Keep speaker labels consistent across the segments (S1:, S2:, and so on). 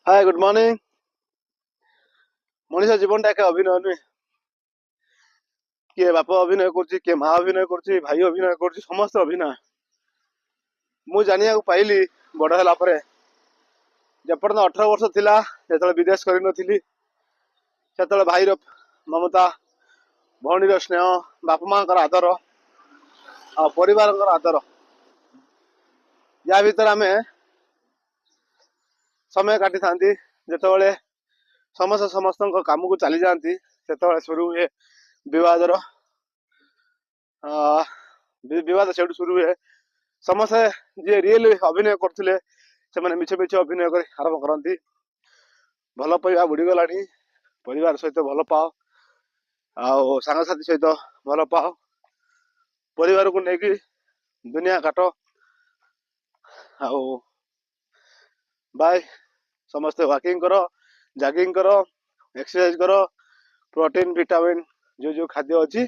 S1: Hi good morning. Manish जीवन टा अभिनय नुहे किए बाप अभिनय कर किए माँ अभिनय कर भाई अभिनय कर समस्त अभिनय मु जानिया पाइली बड़ है जपर्यंत 18 वर्ष थिला जो विदेश कर भाई ममता भौणी स्नेह बापा माँ आदर आ परिवार आदर या भीतर आम समय काटी था जिते समस्त समस्त काम को चली जाती से शुरू हुए विवादर विवाद से शुरू हुए समस्ते जी रियल अभिनय करते से मिछ मिछ अभिनय कर आरंभ करती भल पाइबा बुड़ीगला परिवार सहित भल पाओ सांगसाथी सहित भल पाओ परिवार को लेकिन दुनिया काट बाय समस्ते वॉकिंग करो जॉगिंग करो एक्सरसाइज करो प्रोटीन विटामिन जो जो खाद्य अच्छी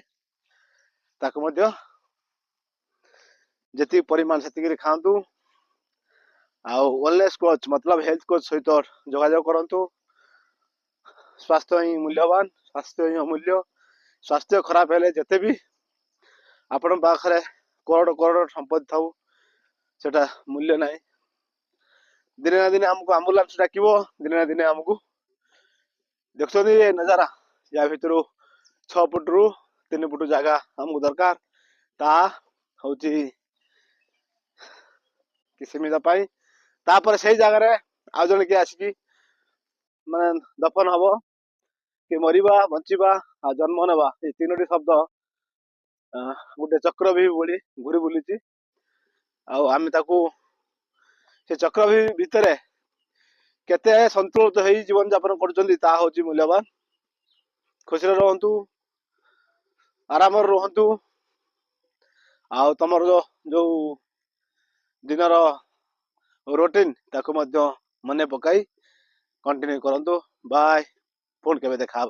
S1: जी परिमाण से खातु वेलनेस कोच मतलब हेल्थ कोच सहित जोगाजोग करूँ। स्वास्थ्य ही मूल्यवान स्वास्थ्य ही अमूल्य स्वास्थ्य खराब है जिते भी आपण पाखे करोड़ करोड़ संपत्ति थाऊ सेटा मूल्य ना दिने ना दिने आमको आम्बुलांस डाक दिने ना दिने आमको देखते ये नजारा या भितर 6 फुट रु 3 फुट जगह आमको दरकार ता हूँ कि सीमित से जगार आज जन किए आसिकी माने दफन हम कि मरवा बंचवा आ जन्म नेबा ये 3टी शब्द गोटे चक्र भी बोली घूरी बुली आम से चक्र भी भितर केते संतुलित हो जीवन यापन कर मूल्यवान खुशी रुहतु आराम रुहतु तुम जो दिनर रूटीन ताको मन पकई कंटिन्यू करंतु बाय पुणी केबे देखा।